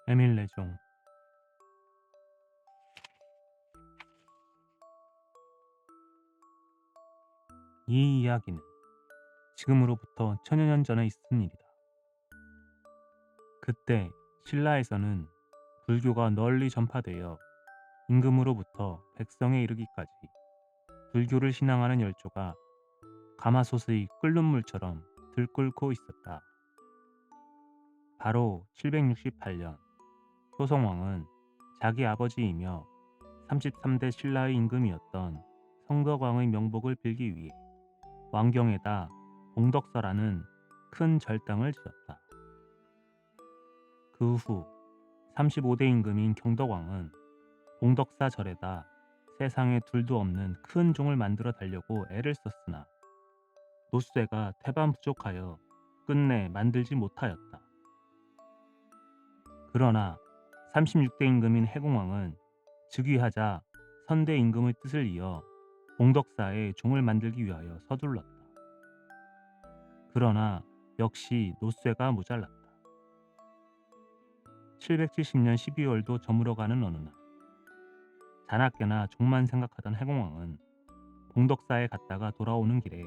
에밀 레종. 이 이야기는 지금으로부터 천여 년 전에 있었던 일이다. 그때 신라에서는 불교가 널리 전파되어 임금으로부터 백성에 이르기까지 불교를 신앙하는 열조가 가마솥의 끓는 물처럼 들끓고 있었다. 바로 768년 효성왕은 자기 아버지이며 33대 신라의 임금이었던 성덕왕의 명복을 빌기 위해 왕경에다 봉덕사라는 큰 절당을 지었다. 그 후 35대 임금인 경덕왕은 봉덕사 절에다 세상에 둘도 없는 큰 종을 만들어 달려고 애를 썼으나 노쇠가 태반 부족하여 끝내 만들지 못하였다. 그러나 36대 임금인 해공왕은 즉위하자 선대 임금의 뜻을 이어 봉덕사에 종을 만들기 위하여 서둘렀다. 그러나 역시 노쇠가 모자랐다. 770년 12월도 저물어가는 어느 날 자나깨나 종만 생각하던 해공왕은 봉덕사에 갔다가 돌아오는 길에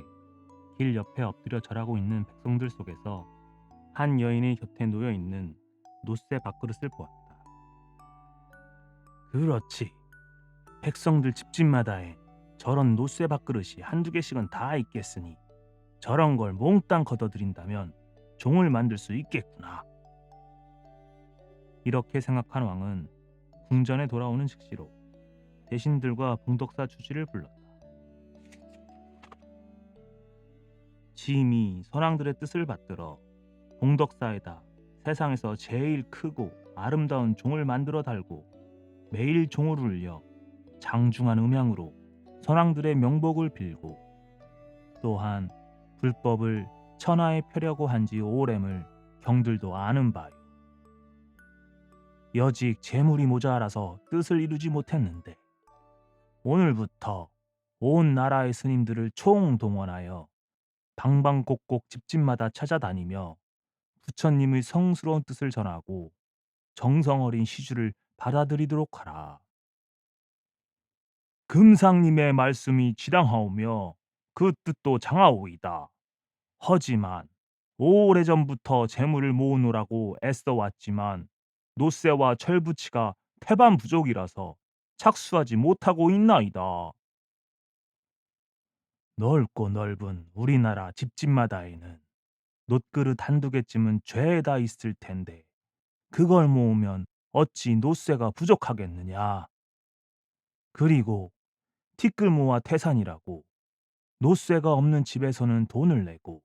길 옆에 엎드려 절하고 있는 백성들 속에서 한 여인의 곁에 놓여 있는 노쇠 밥그릇을 보았다. 그렇지. 백성들 집집마다에 저런 노쇠 밥그릇이 한두 개씩은 다 있겠으니 저런 걸 몽땅 걷어들인다면 종을 만들 수 있겠구나. 이렇게 생각한 왕은 궁전에 돌아오는 즉시로 대신들과 봉덕사 주지를 불렀다. 짐이 선왕들의 뜻을 받들어 봉덕사에다 세상에서 제일 크고 아름다운 종을 만들어 달고 매일 종을 울려 장중한 음향으로 선왕들의 명복을 빌고 또한 불법을 천하에 펴려고 한지 오래을 경들도 아는 바요. 여직 재물이 모자라서 뜻을 이루지 못했는데 오늘부터 온 나라의 스님들을 총동원하여 방방곡곡 집집마다 찾아다니며 부처님의 성스러운 뜻을 전하고 정성 어린 시주를 받아들이도록 하라. 금상님의 말씀이 지당하오며 그 뜻도 장하오이다. 하지만 오래전부터 재물을 모으노라고 애써왔지만 노쇠와 철부치가 태반 부족이라서 착수하지 못하고 있나이다. 넓고 넓은 우리나라 집집마다에는 놋그릇 한두 개쯤은 죄다 있을 텐데 그걸 모으면 어찌 노쇠가 부족하겠느냐. 그리고 티끌모아 태산이라고 노쇠가 없는 집에서는 돈을 내고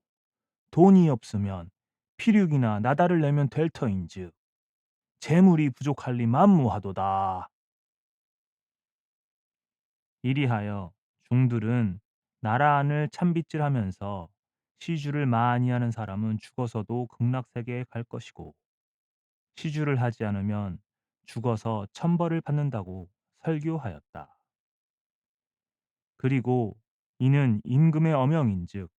돈이 없으면 피륙이나 나달을 내면 될 터인즉 재물이 부족할 리 만무하도다. 이리하여 중들은 나라 안을 참빗질하면서 시주를 많이 하는 사람은 죽어서도 극락세계에 갈 것이고 시주를 하지 않으면 죽어서 천벌을 받는다고 설교하였다. 그리고 이는 임금의 어명인즉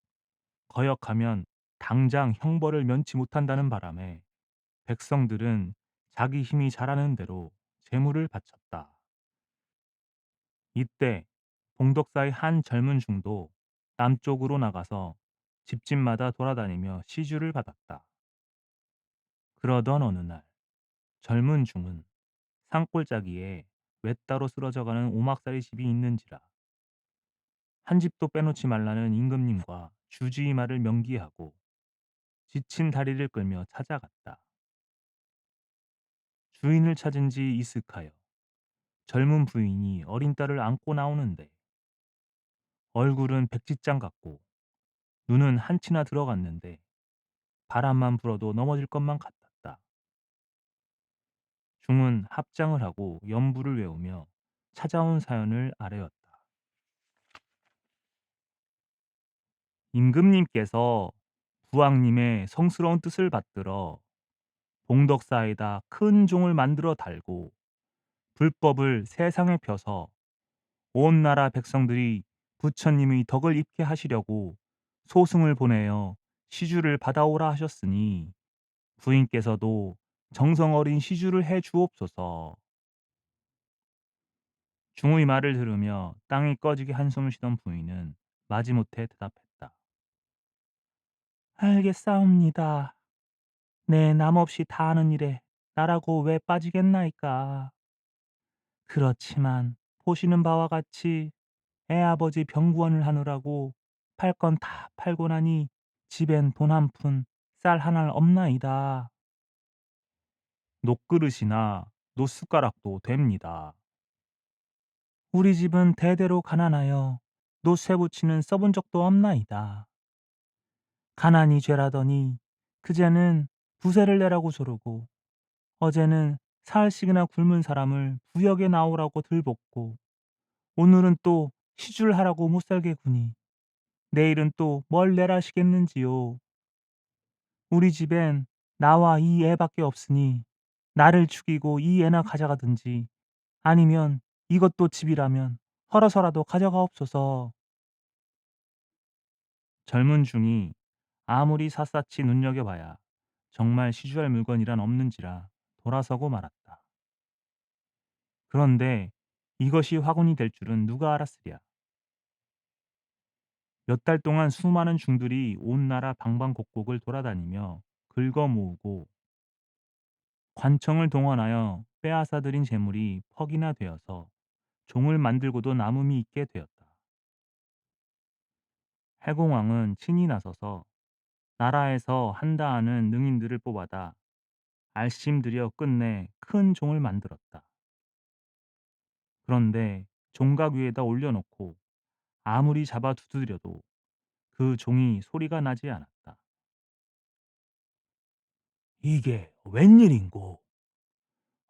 거역하면 당장 형벌을 면치 못한다는 바람에 백성들은 자기 힘이 자라는 대로 재물을 바쳤다. 이때 봉덕사의 한 젊은 중도 남쪽으로 나가서 집집마다 돌아다니며 시주를 받았다. 그러던 어느 날 젊은 중은 산골짜기에 외따로 쓰러져가는 오막살이 집이 있는지라 한 집도 빼놓지 말라는 임금님과 주지의 말을 명기하고 지친 다리를 끌며 찾아갔다. 주인을 찾은 지 이슥하여 젊은 부인이 어린 딸을 안고 나오는데 얼굴은 백지장 같고 눈은 한치나 들어갔는데 바람만 불어도 넘어질 것만 같았다. 중은 합장을 하고 연부를 외우며 찾아온 사연을 아뢰었다. 임금님께서 부왕님의 성스러운 뜻을 받들어 봉덕사에다 큰 종을 만들어 달고 불법을 세상에 펴서 온 나라 백성들이 부처님의 덕을 입게 하시려고 소승을 보내어 시주를 받아오라 하셨으니 부인께서도 정성 어린 시주를 해 주옵소서. 중의 말을 들으며 땅이 꺼지게 한숨을 쉬던 부인은 마지못해 대답했다. 알겠사옵니다. 내 남 없이 다 하는 일에 나라고 왜 빠지겠나이까. 그렇지만 보시는 바와 같이 애아버지 병구원을 하느라고 팔 건 다 팔고 나니 집엔 돈 한 푼, 쌀 하나 없나이다. 녹그릇이나 노숟가락도 됩니다. 우리 집은 대대로 가난하여 노쇠 부치는 써본 적도 없나이다. 가난이 죄라더니 그제는 부세를 내라고 조르고 어제는 사흘씩이나 굶은 사람을 부역에 나오라고 들볶고 오늘은 또 시주를 하라고 못살게 구니 내일은 또 뭘 내라시겠는지요. 우리 집엔 나와 이 애밖에 없으니 나를 죽이고 이 애나 가져가든지 아니면 이것도 집이라면 헐어서라도 가져가옵소서. 젊은 중이 아무리 샅샅이 눈여겨봐야 정말 시주할 물건이란 없는지라 돌아서고 말았다. 그런데 이것이 화군이 될 줄은 누가 알았으랴. 몇 달 동안 수많은 중들이 온 나라 방방곡곡을 돌아다니며 긁어 모으고 관청을 동원하여 빼앗아들인 재물이 퍽이나 되어서 종을 만들고도 남음이 있게 되었다. 해공왕은 친히 나서서 나라에서 한다 하는 능인들을 뽑아다 알심들여 끝내 큰 종을 만들었다. 그런데 종각 위에다 올려놓고 아무리 잡아 두드려도 그 종이 소리가 나지 않았다. 이게 웬일인고?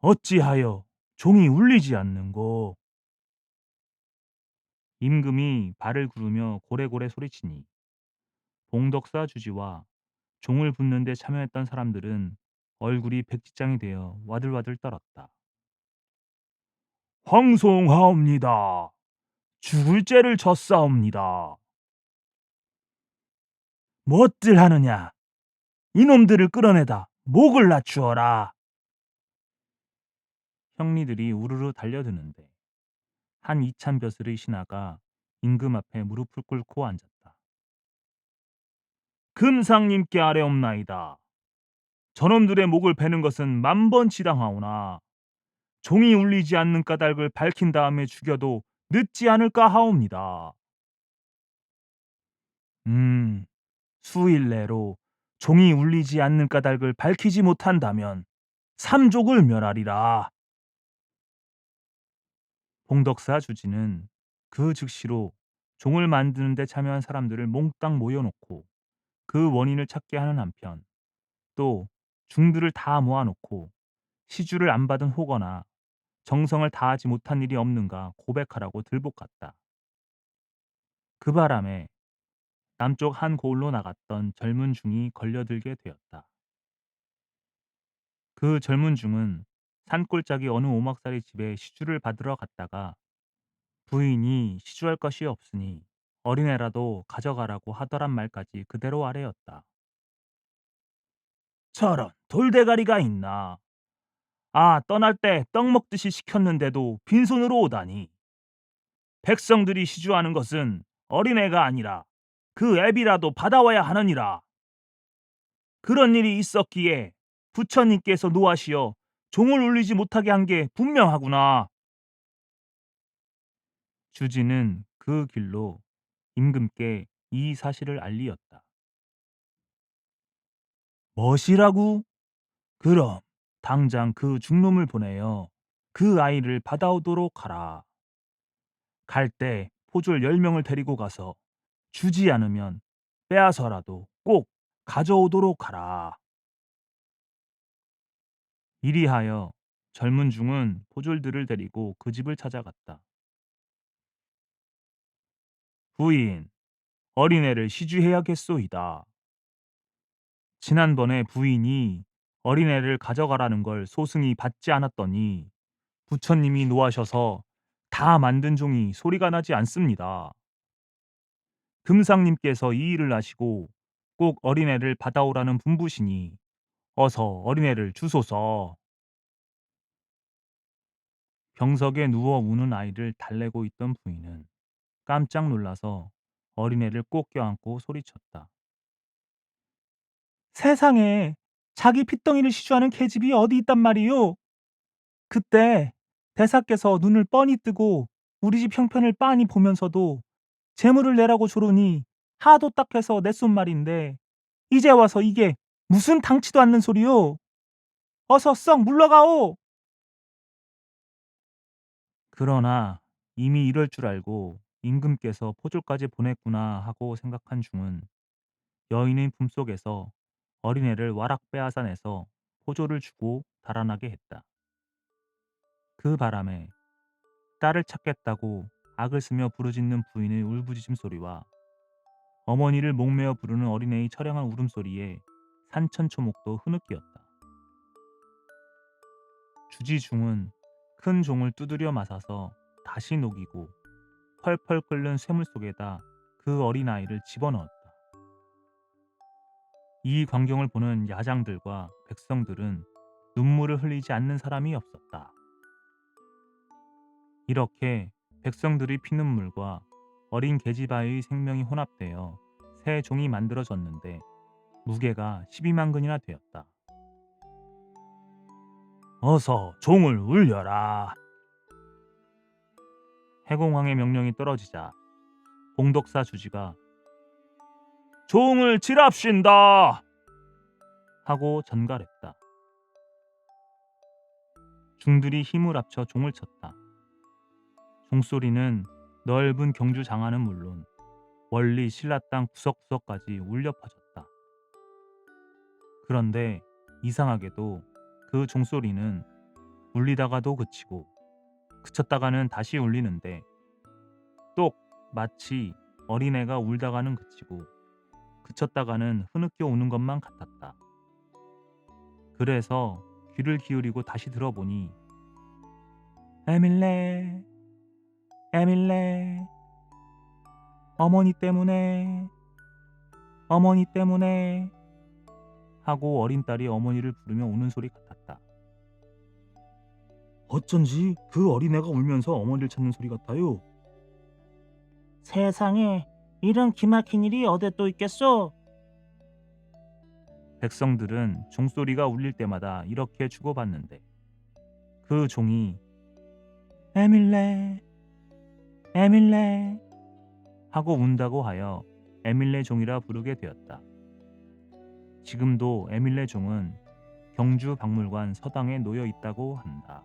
어찌하여 종이 울리지 않는고? 임금이 발을 구르며 고래고래 소리치니 봉덕사 주지와 종을 붙는 데 참여했던 사람들은 얼굴이 백지장이 되어 와들와들 떨었다. 황송하옵니다. 죽을 죄를 졌사옵니다. 뭣들 하느냐? 이놈들을 끌어내다 목을 낮추어라. 형리들이 우르르 달려드는데 한 이찬 벼슬의 신하가 임금 앞에 무릎을 꿇고 앉았다. 금상님께 아뢰옵나이다. 저놈들의 목을 베는 것은 만번치당하오나 종이 울리지 않는 까닭을 밝힌 다음에 죽여도 늦지 않을까 하옵니다. 음, 수일 내로 종이 울리지 않는 까닭을 밝히지 못한다면 삼족을 멸하리라. 봉덕사 주지는 그 즉시로 종을 만드는 데 참여한 사람들을 몽땅 모여놓고 그 원인을 찾게 하는 한편 또 중들을 다 모아놓고 시주를 안 받은 호거나 정성을 다하지 못한 일이 없는가 고백하라고 들볶았다. 그 바람에 남쪽 한 고을로 나갔던 젊은 중이 걸려들게 되었다. 그 젊은 중은 산골짜기 어느 오막살이 집에 시주를 받으러 갔다가 부인이 시주할 것이 없으니 어린애라도 가져가라고 하더란 말까지 그대로 아래였다. 저런 돌대가리가 있나. 아, 떠날 때 떡 먹듯이 시켰는데도 빈손으로 오다니. 백성들이 시주하는 것은 어린애가 아니라 그 애비라도 받아와야 하느니라. 그런 일이 있었기에 부처님께서 노하시어 종을 울리지 못하게 한 게 분명하구나. 주지는 그 길로 임금께 이 사실을 알리었다. 멋이라고? 그럼 당장 그 중놈을 보내어 그 아이를 받아오도록 하라. 갈 때 포졸 10명을 데리고 가서 주지 않으면 빼앗아라도 꼭 가져오도록 하라. 이리하여 젊은 중은 포졸들을 데리고 그 집을 찾아갔다. 부인, 어린애를 시주해야겠소이다. 지난번에 부인이 어린애를 가져가라는 걸 소승이 받지 않았더니 부처님이 노하셔서 다 만든 종이 소리가 나지 않습니다. 금상님께서 이 일을 아시고 꼭 어린애를 받아오라는 분부시니 어서 어린애를 주소서. 병석에 누워 우는 아이를 달래고 있던 부인은 깜짝 놀라서 어린애를 꼭 껴안고 소리쳤다. 세상에, 자기 핏덩이를 시주하는 계집이 어디 있단 말이요? 그때 대사께서 눈을 뻔히 뜨고 우리 집 형편을 빤히 보면서도 재물을 내라고 조르니 하도 딱해서 냈쏜 말인데, 이제 와서 이게 무슨 당치도 않는 소리요? 어서 썩 물러가오! 그러나 이미 이럴 줄 알고 임금께서 포졸까지 보냈구나 하고 생각한 중은 여인의 품속에서 어린애를 와락 빼앗아내서 포졸을 주고 달아나게 했다. 그 바람에 딸을 찾겠다고 악을 쓰며 부르짖는 부인의 울부짖음 소리와 어머니를 목매어 부르는 어린애의 처량한 울음소리에 산천초목도 흐느끼었다. 주지중은 큰 종을 두드려 맞아서 다시 녹이고 펄펄 끓는 쇠물 속에다 그 어린아이를 집어넣었다. 이 광경을 보는 야장들과 백성들은 눈물을 흘리지 않는 사람이 없었다. 이렇게 백성들의 피눈물과 어린 계집아이의 생명이 혼합되어 새 종이 만들어졌는데 무게가 12만 근이나 되었다. 어서 종을 울려라. 해공왕의 명령이 떨어지자 봉덕사 주지가 종을 칠합신다 하고 전갈했다. 중들이 힘을 합쳐 종을 쳤다. 종소리는 넓은 경주 장안은 물론 멀리 신라 땅 구석구석까지 울려 퍼졌다. 그런데 이상하게도 그 종소리는 울리다가도 그치고 그쳤다가는 다시 울리는데 똑 마치 어린애가 울다가는 그치고 그쳤다가는 흐느껴 우는 것만 같았다. 그래서 귀를 기울이고 다시 들어보니 에밀레, 에밀레, 어머니 때문에, 어머니 때문에 하고 어린 딸이 어머니를 부르며 우는 소리 같았다. 어쩐지 그 어린애가 울면서 어머니를 찾는 소리 같아요. 세상에, 이런 기막힌 일이 어디 또 있겠소? 백성들은 종소리가 울릴 때마다 이렇게 주고받는데 그 종이 에밀레, 에밀레 하고 운다고 하여 에밀레 종이라 부르게 되었다. 지금도 에밀레 종은 경주 박물관 서당에 놓여 있다고 한다.